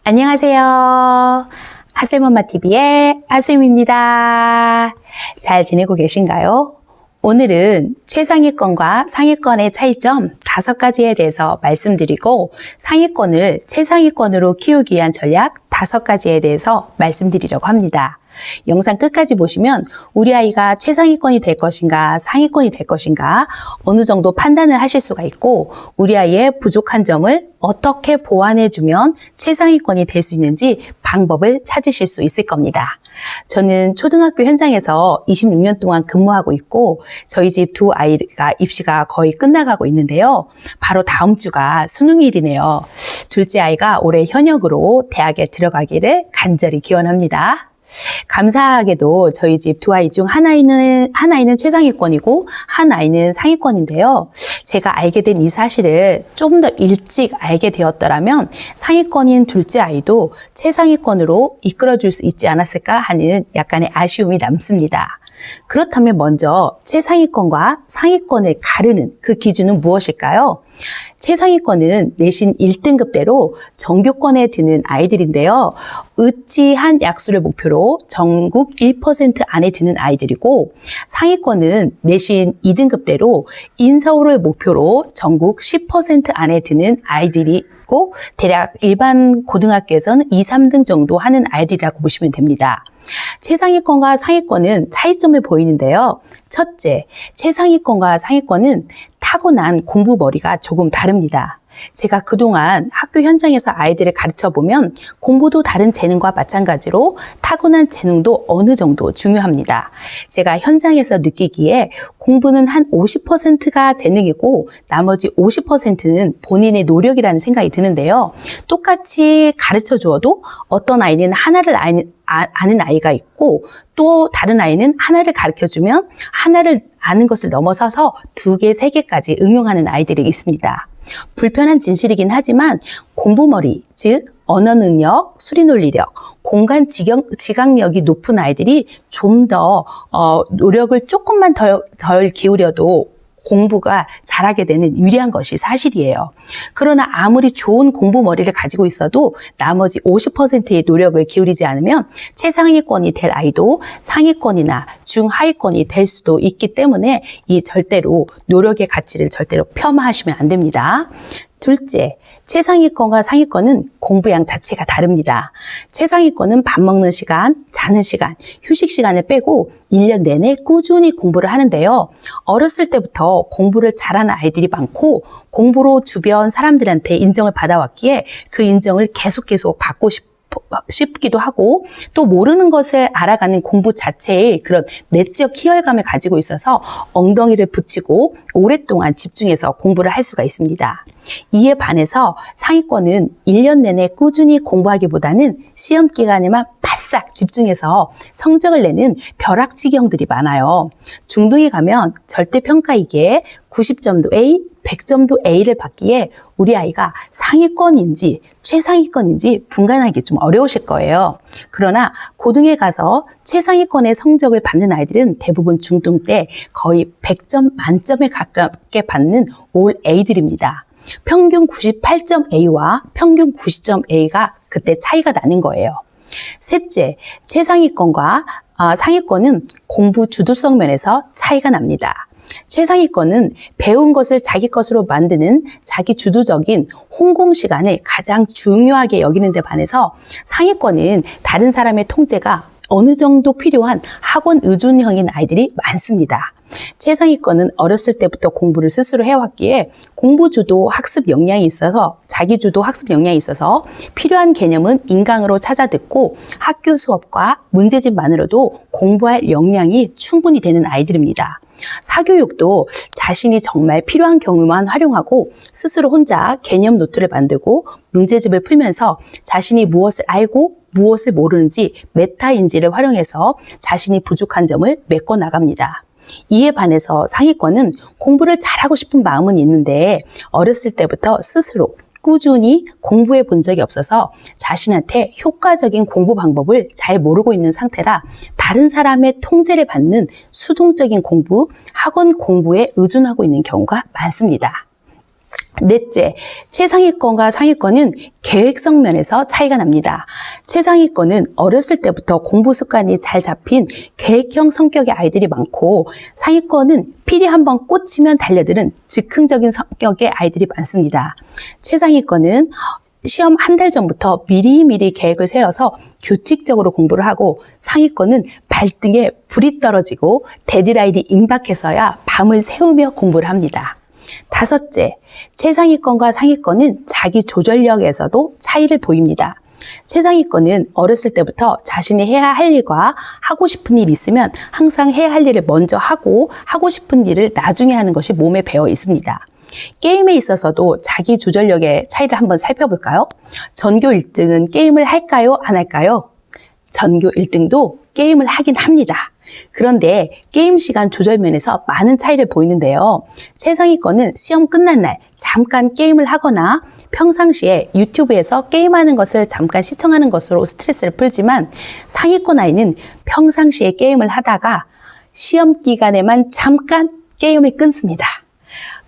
안녕하세요. 하쌤엄마TV의 하쌤입니다. 잘 지내고 계신가요? 오늘은 최상위권과 상위권의 차이점 5가지에 대해서 말씀드리고 상위권을 최상위권으로 키우기 위한 전략 5가지에 대해서 말씀드리려고 합니다. 영상 끝까지 보시면 우리 아이가 최상위권이 될 것인가 상위권이 될 것인가 어느 정도 판단을 하실 수가 있고 우리 아이의 부족한 점을 어떻게 보완해주면 최상위권이 될 수 있는지 방법을 찾으실 수 있을 겁니다. 저는 초등학교 현장에서 26년 동안 근무하고 있고 저희 집 두 아이가 입시가 거의 끝나가고 있는데요. 바로 다음 주가 수능일이네요. 둘째 아이가 올해 현역으로 대학에 들어가기를 간절히 기원합니다. 감사하게도 저희 집 두 아이 중 하나는 최상위권이고 한 아이는 상위권인데요. 제가 알게 된 이 사실을 좀 더 일찍 알게 되었더라면 상위권인 둘째 아이도 최상위권으로 이끌어줄 수 있지 않았을까 하는 약간의 아쉬움이 남습니다. 그렇다면 먼저 최상위권과 상위권을 가르는 그 기준은 무엇일까요? 최상위권은 내신 1등급대로 전교권에 드는 아이들인데요. 의치한 약수를 목표로 전국 1% 안에 드는 아이들이고 상위권은 내신 2등급대로 인서울을 목표로 전국 10% 안에 드는 아이들이고 대략 일반 고등학교에서는 2, 3등 정도 하는 아이들이라고 보시면 됩니다. 최상위권과 상위권은 차이점을 보이는데요. 첫째, 최상위권과 상위권은 타고난 공부 머리가 조금 다릅니다. 제가 그동안 학교 현장에서 아이들을 가르쳐보면 공부도 다른 재능과 마찬가지로 타고난 재능도 어느 정도 중요합니다. 제가 현장에서 느끼기에 공부는 한 50%가 재능이고 나머지 50%는 본인의 노력이라는 생각이 드는데요. 똑같이 가르쳐 주어도 어떤 아이는 하나를 아는 아이가 있고 또 다른 아이는 하나를 가르쳐주면 하나를 아는 것을 넘어서서 2개, 3개까지 응용하는 아이들이 있습니다. 불편한 진실이긴 하지만 공부머리, 즉 언어 능력, 수리 논리력, 공간 지각력이 높은 아이들이 좀 더 노력을 조금만 덜 기울여도 공부가 잘하게 되는 유리한 것이 사실이에요. 그러나 아무리 좋은 공부 머리를 가지고 있어도 나머지 50%의 노력을 기울이지 않으면 최상위권이 될 아이도 상위권이나 중하위권이 될 수도 있기 때문에 이 절대로 노력의 가치를 절대로 폄하하시면 안 됩니다. 둘째, 최상위권과 상위권은 공부량 자체가 다릅니다. 최상위권은 밥 먹는 시간, 자는 시간, 휴식 시간을 빼고 1년 내내 꾸준히 공부를 하는데요. 어렸을 때부터 공부를 잘하는 아이들이 많고 공부로 주변 사람들한테 인정을 받아왔기에 그 인정을 계속 받고 싶기도 하고 또 모르는 것을 알아가는 공부 자체의 그런 내적 희열감을 가지고 있어서 엉덩이를 붙이고 오랫동안 집중해서 공부를 할 수가 있습니다. 이에 반해서 상위권은 1년 내내 꾸준히 공부하기보다는 시험 기간에만 바싹 집중해서 성적을 내는 벼락치기형들이 많아요. 중등에 가면 절대평가이기에 90점도 A, 100점도 A를 받기에 우리 아이가 상위권인지 최상위권인지 분간하기 좀 어려우실 거예요. 그러나 고등에 가서 최상위권의 성적을 받는 아이들은 대부분 중등 때 거의 100점 만점에 가깝게 받는 올 A들입니다. 평균 98점 A와 평균 90점 A가 그때 차이가 나는 거예요. 셋째, 최상위권과 상위권은 공부 주도성 면에서 차이가 납니다. 최상위권은 배운 것을 자기 것으로 만드는 자기 주도적인 홍공 시간을 가장 중요하게 여기는 데 반해서 상위권은 다른 사람의 통제가 어느 정도 필요한 학원 의존형인 아이들이 많습니다. 최상위권은 어렸을 때부터 공부를 스스로 해왔기에 공부주도 학습 역량이 있어서 자기주도 학습 역량이 있어서 필요한 개념은 인강으로 찾아 듣고 학교 수업과 문제집만으로도 공부할 역량이 충분히 되는 아이들입니다. 사교육도 자신이 정말 필요한 경우만 활용하고 스스로 혼자 개념 노트를 만들고 문제집을 풀면서 자신이 무엇을 알고 무엇을 모르는지 메타인지를 활용해서 자신이 부족한 점을 메꿔 나갑니다. 이에 반해서 상위권은 공부를 잘하고 싶은 마음은 있는데 어렸을 때부터 스스로 꾸준히 공부해 본 적이 없어서 자신한테 효과적인 공부 방법을 잘 모르고 있는 상태라 다른 사람의 통제를 받는 수동적인 공부, 학원 공부에 의존하고 있는 경우가 많습니다. 넷째, 최상위권과 상위권은 계획성 면에서 차이가 납니다. 최상위권은 어렸을 때부터 공부 습관이 잘 잡힌 계획형 성격의 아이들이 많고, 상위권은 필이 한번 꽂히면 달려드는 즉흥적인 성격의 아이들이 많습니다. 최상위권은 시험 한 달 전부터 미리미리 계획을 세워서 규칙적으로 공부를 하고, 상위권은 발등에 불이 떨어지고 데드라인이 임박해서야 밤을 새우며 공부를 합니다. 다섯째, 최상위권과 상위권은 자기 조절력에서도 차이를 보입니다. 최상위권은 어렸을 때부터 자신이 해야 할 일과 하고 싶은 일이 있으면 항상 해야 할 일을 먼저 하고 하고 싶은 일을 나중에 하는 것이 몸에 배어 있습니다. 게임에 있어서도 자기 조절력의 차이를 한번 살펴볼까요? 전교 1등은 게임을 할까요? 안 할까요? 전교 1등도 게임을 하긴 합니다. 그런데 게임 시간 조절 면에서 많은 차이를 보이는데요. 최상위권은 시험 끝난 날 잠깐 게임을 하거나 평상시에 유튜브에서 게임하는 것을 잠깐 시청하는 것으로 스트레스를 풀지만, 상위권 아이는 평상시에 게임을 하다가 시험 기간에만 잠깐 게임을 끊습니다.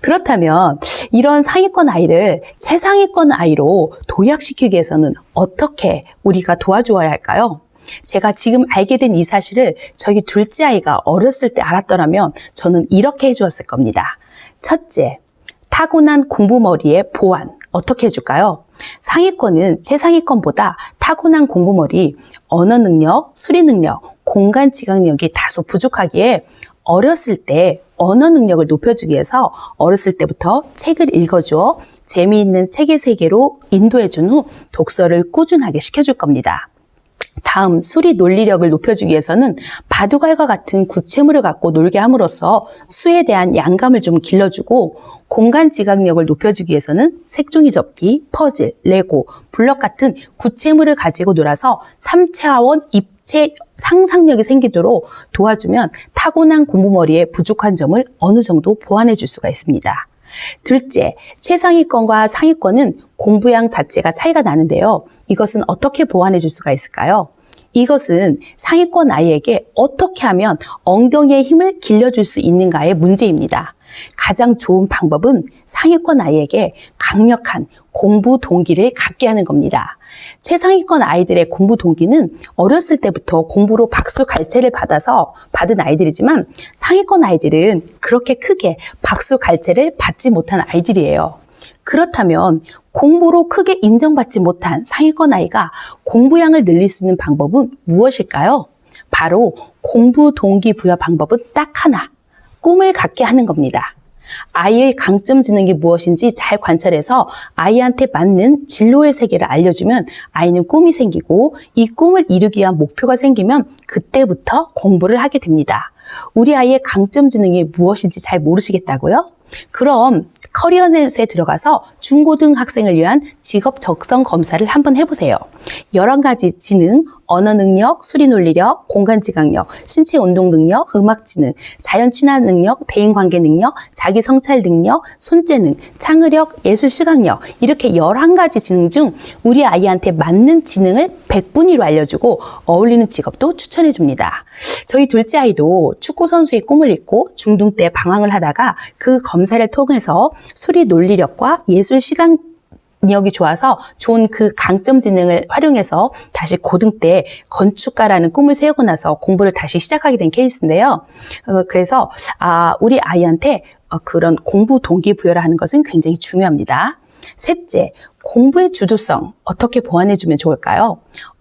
그렇다면 이런 상위권 아이를 최상위권 아이로 도약시키기 위해서는 어떻게 우리가 도와주어야 할까요? 제가 지금 알게 된 이 사실을 저희 둘째 아이가 어렸을 때 알았더라면 저는 이렇게 해주었을 겁니다. 첫째, 타고난 공부머리의 보완. 어떻게 해줄까요? 상위권은 최상위권보다 타고난 공부머리, 언어 능력, 수리 능력, 공간 지각력이 다소 부족하기에 어렸을 때 언어 능력을 높여주기 위해서 어렸을 때부터 책을 읽어주어 재미있는 책의 세계로 인도해준 후 독서를 꾸준하게 시켜줄 겁니다. 다음, 수리 논리력을 높여주기 위해서는 바둑알과 같은 구체물을 갖고 놀게 함으로써 수에 대한 양감을 좀 길러주고, 공간 지각력을 높여주기 위해서는 색종이 접기, 퍼즐, 레고, 블럭 같은 구체물을 가지고 놀아서 3차원 입체 상상력이 생기도록 도와주면 타고난 공부머리의 부족한 점을 어느 정도 보완해 줄 수가 있습니다. 둘째, 최상위권과 상위권은 공부량 자체가 차이가 나는데요. 이것은 어떻게 보완해 줄 수가 있을까요? 이것은 상위권 아이에게 어떻게 하면 엉덩이의 힘을 길러줄 수 있는가의 문제입니다. 가장 좋은 방법은 상위권 아이에게 강력한 공부 동기를 갖게 하는 겁니다. 최상위권 아이들의 공부 동기는 어렸을 때부터 공부로 박수 갈채를 받아서 받은 아이들이지만, 상위권 아이들은 그렇게 크게 박수 갈채를 받지 못한 아이들이에요. 그렇다면 공부로 크게 인정받지 못한 상위권 아이가 공부량을 늘릴 수 있는 방법은 무엇일까요? 바로 공부 동기부여 방법은 딱 하나, 꿈을 갖게 하는 겁니다. 아이의 강점 지능이 무엇인지 잘 관찰해서 아이한테 맞는 진로의 세계를 알려주면 아이는 꿈이 생기고, 이 꿈을 이루기 위한 목표가 생기면 그때부터 공부를 하게 됩니다. 우리 아이의 강점 지능이 무엇인지 잘 모르시겠다고요? 그럼 커리어넷에 들어가서 중고등 학생을 위한 직업 적성 검사를 한번 해보세요. 11가지 지능, 언어 능력, 수리 논리력, 공간 지각력, 신체 운동 능력, 음악 지능, 자연 친화 능력, 대인 관계 능력, 자기 성찰 능력, 손재능, 창의력, 예술 시각력, 이렇게 11가지 지능 중 우리 아이한테 맞는 지능을 100분위로 알려주고 어울리는 직업도 추천해 줍니다. 저희 둘째 아이도 축구 선수의 꿈을 잃고 중등 때 방황을 하다가 그 검사를 통해서 수리 논리력과 예술 시각력이 좋아서 좋은 그 강점 지능을 활용해서 다시 고등 때 건축가라는 꿈을 세우고 나서 공부를 다시 시작하게 된 케이스인데요. 그래서 우리 아이한테 그런 공부 동기부여를 하는 것은 굉장히 중요합니다. 셋째, 공부의 주도성 어떻게 보완해주면 좋을까요?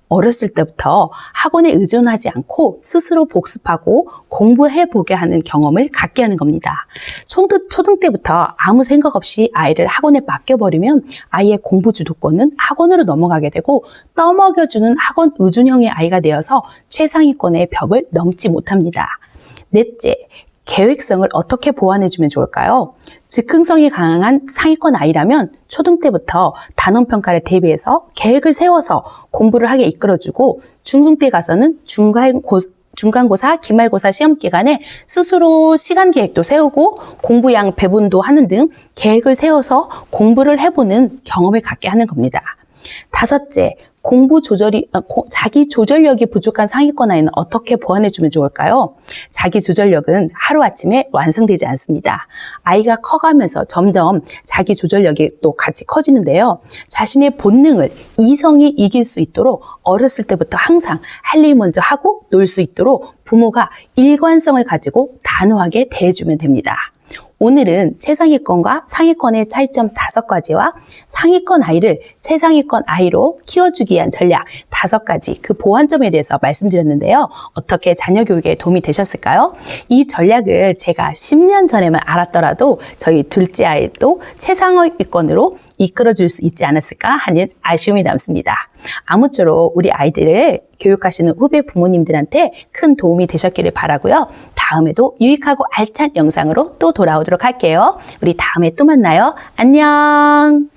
어렸을 때부터 학원에 의존하지 않고 스스로 복습하고 공부해보게 하는 경험을 갖게 하는 겁니다. 초등 때부터 아무 생각 없이 아이를 학원에 맡겨버리면 아이의 공부 주도권은 학원으로 넘어가게 되고, 떠먹여주는 학원 의존형의 아이가 되어서 최상위권의 벽을 넘지 못합니다. 넷째, 계획성을 어떻게 보완해주면 좋을까요? 즉흥성이 강한 상위권 아이라면 초등 때부터 단원평가를 대비해서 계획을 세워서 공부를 하게 이끌어주고, 중등 때 가서는 중간고사, 기말고사 시험 기간에 스스로 시간 계획도 세우고 공부량 배분도 하는 등 계획을 세워서 공부를 해보는 경험을 갖게 하는 겁니다. 다섯째, 자기 조절력이 부족한 상위권 아이는 어떻게 보완해주면 좋을까요? 자기 조절력은 하루아침에 완성되지 않습니다. 아이가 커가면서 점점 자기 조절력이 또 같이 커지는데요. 자신의 본능을 이성이 이길 수 있도록 어렸을 때부터 항상 할 일 먼저 하고 놀 수 있도록 부모가 일관성을 가지고 단호하게 대해주면 됩니다. 오늘은 최상위권과 상위권의 차이점 5가지와 상위권 아이를 최상위권 아이로 키워주기 위한 전략 5가지, 그 보완점에 대해서 말씀드렸는데요. 어떻게 자녀 교육에 도움이 되셨을까요? 이 전략을 제가 10년 전에만 알았더라도 저희 둘째 아이도 최상위권으로 이끌어줄 수 있지 않았을까 하는 아쉬움이 남습니다. 아무쪼록 우리 아이들을 교육하시는 후배 부모님들한테 큰 도움이 되셨기를 바라고요. 다음에도 유익하고 알찬 영상으로 또 돌아오도록 할게요. 우리 다음에 또 만나요. 안녕.